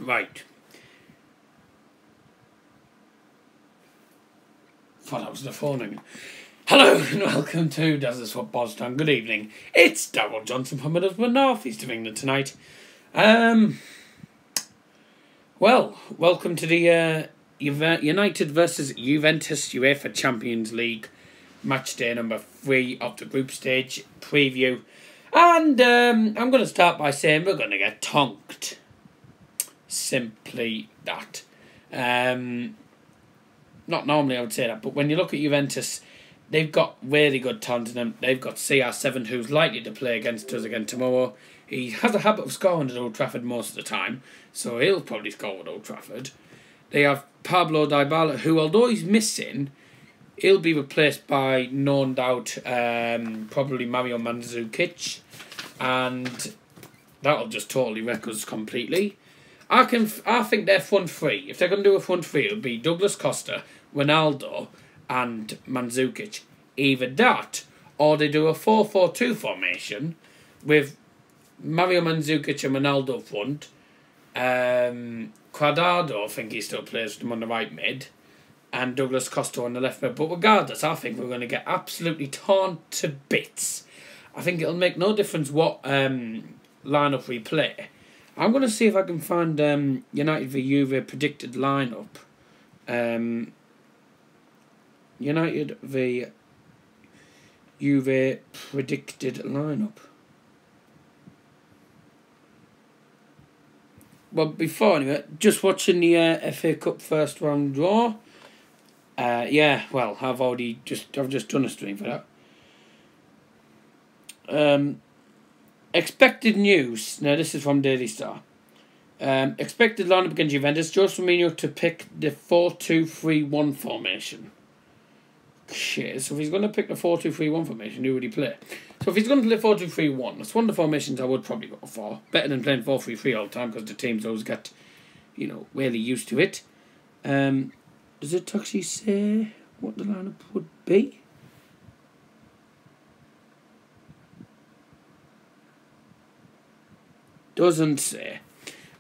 Right. Thought that was the phone ringing. Hello and welcome to Does Football Stand. Good evening. It's Darryl Johnson from Middlesbrough, North East of England tonight. Well, welcome to the United versus Juventus UEFA Champions League match day number 3 of the group stage preview. And I'm going to start by saying we're going to get tonked. Simply that. Not normally I would say that, but when you look at Juventus, they've got really good talent in them. They've got CR7, who's likely to play against us again tomorrow. He has a habit of scoring at Old Trafford most of the time, so he'll probably score at Old Trafford. They have Pablo Dybala, who, although he's missing, he'll be replaced by, no doubt, probably Mario Mandzukic, and that'll just totally wreck us completely. I think their front three, if they're going to do a front three, it'll be Douglas Costa, Ronaldo and Mandzukic. Either that, or they do a 4-4-2 formation with Mario Mandzukic and Ronaldo front. Cuadrado, I think he still plays with them on the right mid, and Douglas Costa on the left mid. But regardless, I think we're going to get absolutely torn to bits. I think it'll make no difference what lineup we play. I'm going to see if I can find United v Juve predicted lineup. United v Juve predicted lineup. Well, before anyway, just watching the FA Cup first round draw. Yeah, well, I've just done a stream for that. Expected news. Now, this is from Daily Star. Expected lineup against Juventus. Jose Mourinho to pick the 4-2-3-1 formation. Shit, so if he's going to pick the 4-2-3-1 formation, who would he play? So if he's going to play 4-2-3-1, that's one of the formations I would probably go for. Better than playing 4-3-3 all the time, because the teams always get, really used to it. Does it actually say what the lineup would be? Doesn't say.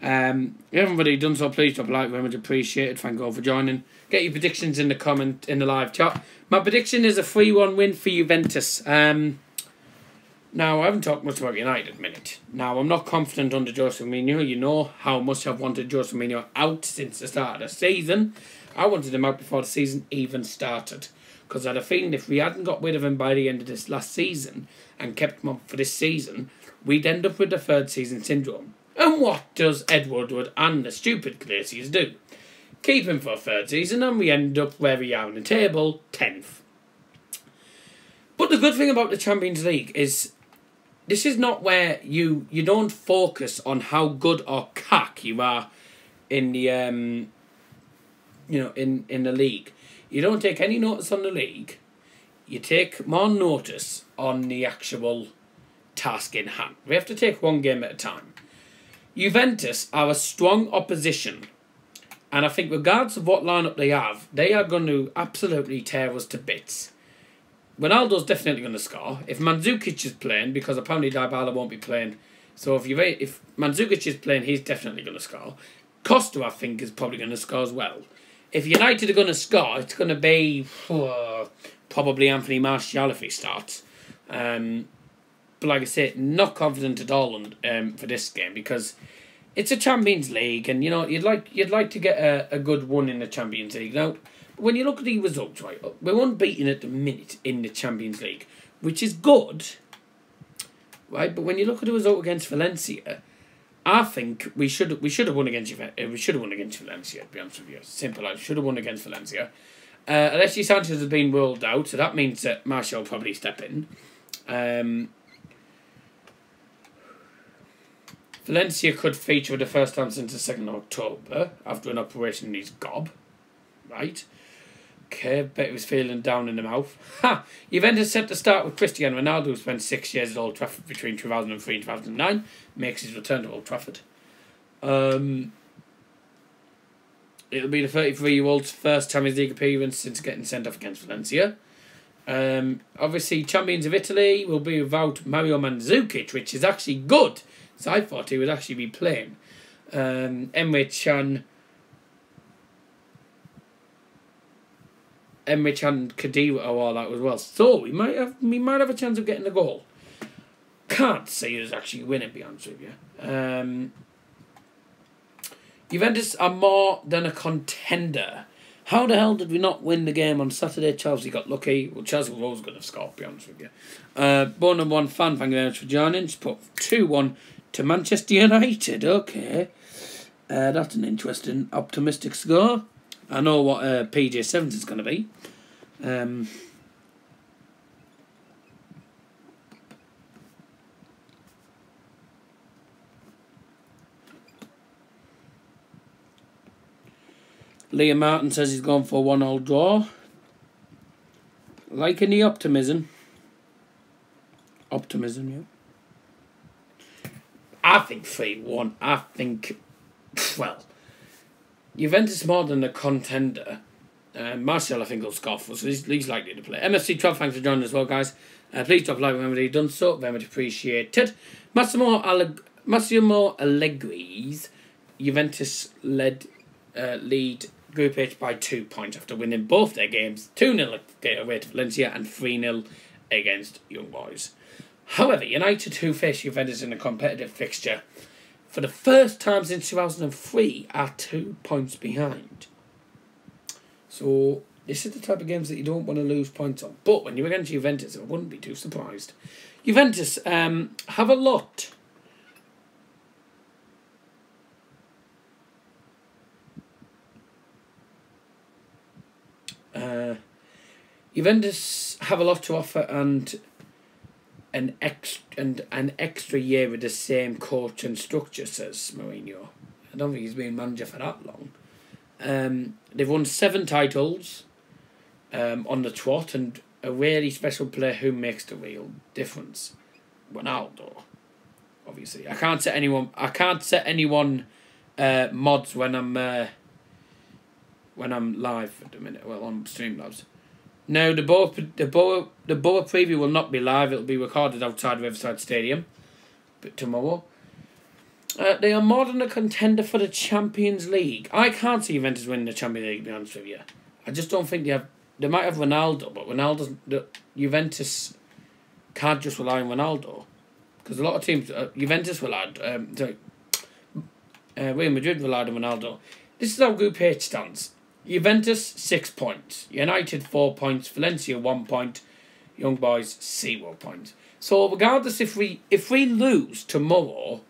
Everybody done so, please drop a like, very much appreciated. Thank you all for joining. Get your predictions in the live chat. My prediction is a 3-1 win for Juventus. Now, I haven't talked much about United at the minute. Now, I'm not confident under Jose Mourinho. You know how much I've wanted Jose Mourinho out since the start of the season. I wanted him out before the season even started, because I had a feeling if we hadn't got rid of him by the end of this last season and kept him up for this season, we'd end up with the third season syndrome. And what does Ed Woodward and the stupid Glaciers do? Keep him for a third season and we end up where we are in the table, 10th. But the good thing about the Champions League is this is not where you don't focus on how good or cack you are in the in the league. You don't take any notice on the league. You take more notice on the actual task in hand. We have to take one game at a time. Juventus are a strong opposition, and I think regardless of what lineup they have, they are going to absolutely tear us to bits. Ronaldo's definitely going to score. If Mandzukic is playing, because apparently Dybala won't be playing, so if Mandzukic is playing, he's definitely going to score. Costa, I think, is probably going to score as well. If United are going to score, it's going to be probably Anthony Martial if he starts. But like I say, not confident at all for this game, because it's a Champions League, and you'd like to get a good one in the Champions League. Now, when you look at the results, right, we're unbeaten at the minute in the Champions League, which is good, right? But when you look at the result against Valencia, I think we should have won against Juventus. We should have won against Valencia. To be honest with you, simple. I should have won against Valencia. Alexis Sanchez has been ruled out, so that means that Martial will probably step in. Valencia could feature the first time since the 2nd of October after an operation in his gob. Right. Okay, bet he was feeling down in the mouth. Ha! Juventus set to start with Cristiano Ronaldo, who spent 6 years at Old Trafford between 2003 and 2009. Makes his return to Old Trafford. It'll be the 33-year-old's first Champions League appearance since getting sent off against Valencia. Obviously, champions of Italy will be without Mario Mandzukic, which is actually good. So I thought he would actually be playing. Emre Can Kadira all that as well. So we might have a chance of getting the goal. Can't say us actually winning, to be honest with you. Juventus are more than a contender. How the hell did we not win the game on Saturday? Chelsea got lucky. Well, Chelsea were always going to score, to be honest with you. Born and one fan, thank you very much for joining. Just put 2-1 to Manchester United. Okay. That's an interesting, optimistic score. I know what PJ7 is going to be. Liam Martin says he's gone for a 1-1 draw. Liking the optimism. Optimism, yeah. I think 3-1. I think, well, Juventus more than a contender. Martial, I think, will score for us, so he's likely to play. MFC 12, thanks for joining as well, guys. Please drop a like whenever you've done so. Very much appreciated. Massimo Allegri's Juventus lead Group H by 2 points after winning both their games, 2-0 away to Valencia and 3-0 against Young Boys. However, United, who face Juventus in a competitive fixture for the first time since 2003, are 2 points behind. So this is the type of games that you don't want to lose points on. But when you're against Juventus, I wouldn't be too surprised. Juventus have a lot. Juventus have a lot to offer and an extra year with the same coach and structure, says Mourinho. I don't think he's been manager for that long. They've won 7 titles on the trot, and a really special player who makes the real difference. Ronaldo, obviously. I can't set anyone mods when I'm live at the minute. Well, on Streamlabs. No, the Boa preview will not be live. It'll be recorded outside Riverside Stadium, but tomorrow. They are more than a contender for the Champions League. I can't see Juventus winning the Champions League, to be honest with you. I just don't think they have. They might have Ronaldo, but Juventus can't just rely on Ronaldo, because a lot of teams, Juventus relied. Real Madrid relied on Ronaldo. This is how Group H stands. Juventus 6 points, United 4 points, Valencia 1 point, Young Boys 0 points. So regardless, if we lose tomorrow,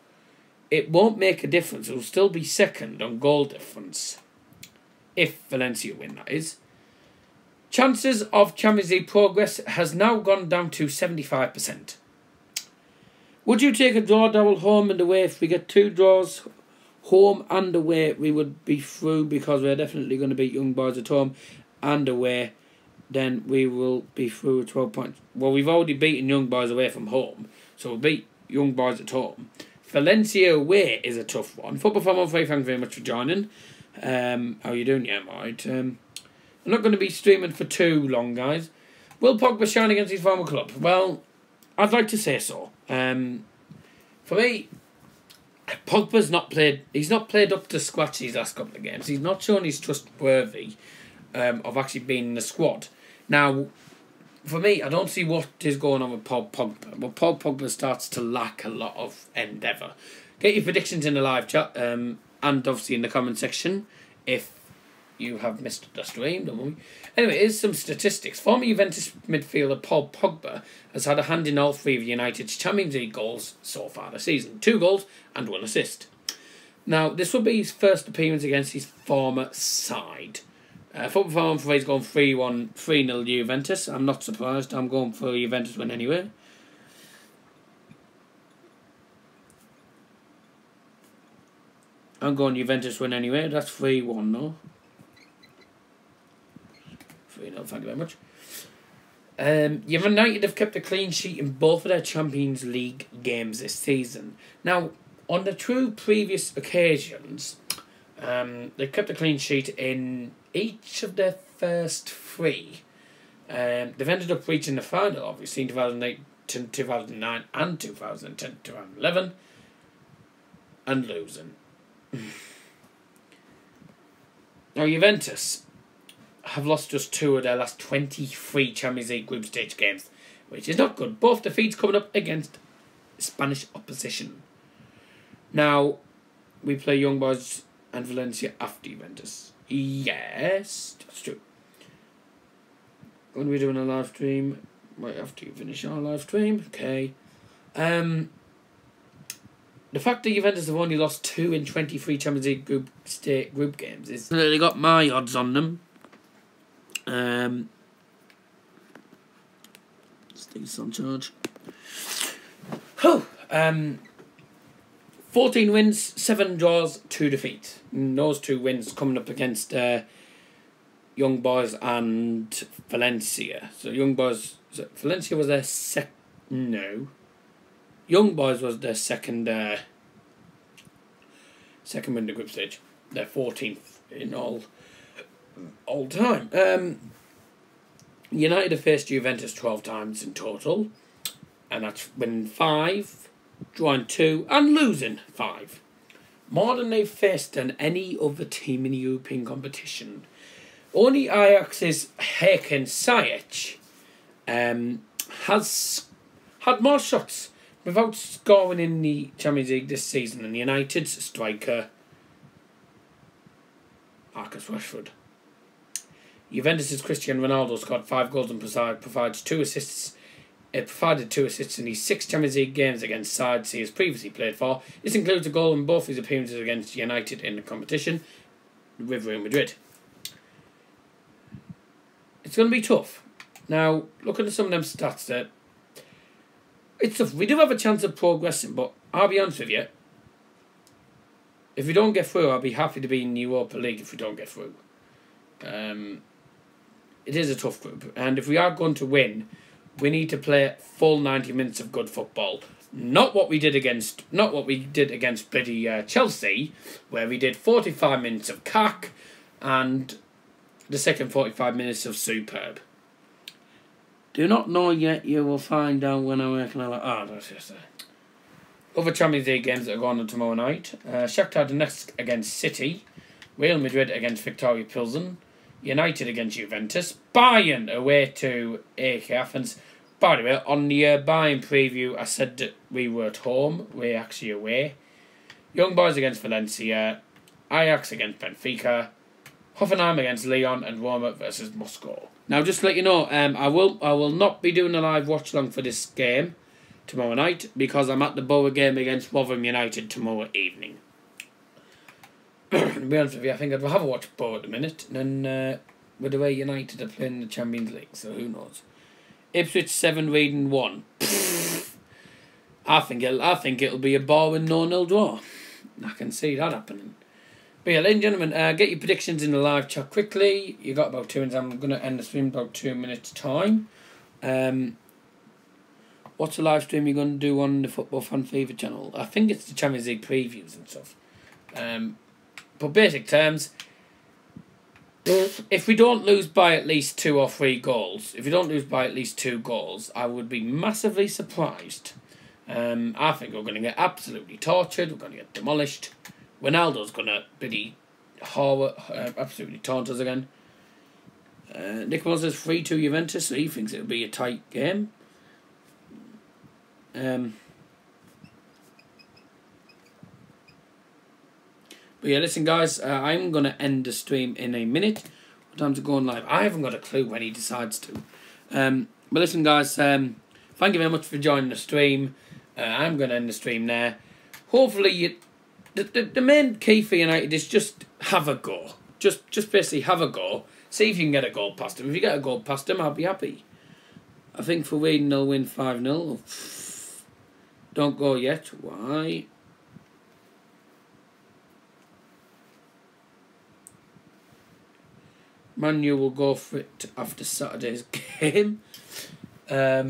it won't make a difference. It will still be second on goal difference. If Valencia win, that is. Chances of Champions League progress has now gone down to 75%. Would you take a draw double home and away? If we get 2 draws, home and away, we would be through, because we're definitely going to beat Young Boys at home and away. Then we will be through with 12 points. Well, we've already beaten Young Boys away from home, so we'll beat Young Boys at home. Valencia away is a tough one. Football Fan 13, thank you very much for joining. How are you doing? Yeah, I'm alright. I'm not going to be streaming for too long, guys. Will Pogba shine against his former club? Well, I'd like to say so. For me, Pogba's not played. He's not played up to scratch these last couple of games. He's not shown he's trustworthy of actually being in the squad. Now, for me, I don't see what is going on with Paul Pogba. But Paul Pogba starts to lack a lot of endeavour. Get your predictions in the live chat, and obviously in the comment section if you have missed the stream. Don't worry. Anyway, here's some statistics. Former Juventus midfielder Paul Pogba has had a hand in all 3 of United's Champions League goals so far this season. 2 goals and 1 assist. Now, this will be his first appearance against his former side. Football Farm for he's going 3-1, 3-0 Juventus. I'm not surprised. I'm going for a Juventus win anyway. I'm going Juventus win anyway. That's 3-1 now. 3-0, thank you very much. United have kept a clean sheet in both of their Champions League games this season. Now, on the 2 previous occasions, they've kept a clean sheet in each of their first 3. They've ended up reaching the final, obviously, in 2008, 2009 and 2010, 2011, and losing. Now, Juventus have lost just 2 of their last 23 Champions League group stage games, which is not good. Both defeats coming up against Spanish opposition. Now, we play Young Boys and Valencia after Juventus. Yes, that's true. When we're doing a live stream, right after you finish our live stream, okay. The fact that Juventus have only lost 2 in 23 Champions League group games is really got my odds on them. Stays on charge. 14 wins, 7 draws, 2 defeats. And those 2 wins coming up against Young Boys and Valencia. So Young Boys, Valencia was their Young Boys was their second win in the group stage. Their 14th in all time. United have faced Juventus 12 times in total, and that's winning 5, drawing 2, and losing 5. More than they've faced than any other team in the European competition. Only Ajax's Hakan Ziyech has had more shots without scoring in the Champions League this season than United's striker Marcus Rashford. Juventus' Cristiano Ronaldo scored 5 goals and provided 2 assists. It provided 2 assists in his 6 Champions League games against sides he has previously played for. This includes a goal in both his appearances against United in the competition with Real Madrid. It's going to be tough. Now, looking at some of them stats there, it's tough. We do have a chance of progressing, but I'll be honest with you. If we don't get through, I'll be happy to be in the Europa League if we don't get through. It is a tough group, and if we are going to win, we need to play full 90 minutes of good football. Not what we did against bloody Chelsea, where we did 45 minutes of cack and the second 45 minutes of superb. Do not know yet, you will find out when I'm working out. That's just other Champions League games that are going on tomorrow night. Shakhtar Donetsk against City. Real Madrid against Victoria Pilsen. United against Juventus. Bayern away to AEK Athens. By the way, on the Bayern preview, I said that we were at home. We're actually away. Young Boys against Valencia. Ajax against Benfica. Hoffenheim against Lyon, and Roma versus Moscow. Now, just to let you know, I will not be doing a live watch along for this game tomorrow night because I'm at the Borough game against Rotherham United tomorrow evening. To be honest with you, I think I'd rather watch Borough at the minute than with the way United are playing the Champions League. So who knows? Ipswich 7, Reading 1. I think it'll be a boring 0-0 draw. I can see that happening. But yeah, ladies and gentlemen, get your predictions in the live chat quickly. You got about 2 minutes. I'm going to end the stream in about 2 minutes' time. What's the live stream you're going to do on the Football Fan Fever channel? I think it's the Champions League previews and stuff. But basic terms, if we don't lose by at least 2 or 3 goals, if we don't lose by at least 2 goals, I would be massively surprised. I think we're going to get absolutely tortured. We're going to get demolished. Ronaldo's going to absolutely taunt us again. Nick Moses 3-2 Juventus, so he thinks it'll be a tight game. But yeah, listen guys, I'm going to end the stream in a minute. What time's it going live? I haven't got a clue when he decides to. But listen guys, thank you very much for joining the stream. I'm going to end the stream there. Hopefully, the main key for United is just have a go. Just basically have a go. See if you can get a goal past them. If you get a goal past them, I'll be happy. I think for Reading they'll win 5-0. Don't go yet. Why? Man U will go for it after Saturday's game. I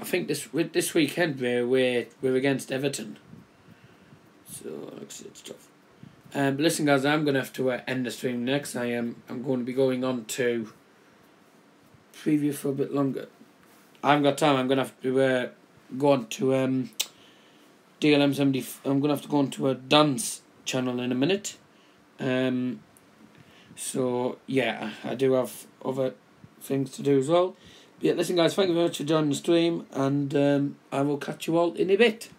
think this weekend we're against Everton. So it's tough. But listen guys, I'm going to have to end the stream next. I'm going to be going on to preview for a bit longer. I haven't got time. I'm going to have to go on to DLM70. I'm gonna have to go into a dance channel in a minute. So yeah, I do have other things to do as well. But yeah, listen guys, thank you very much for joining the stream, and I will catch you all in a bit.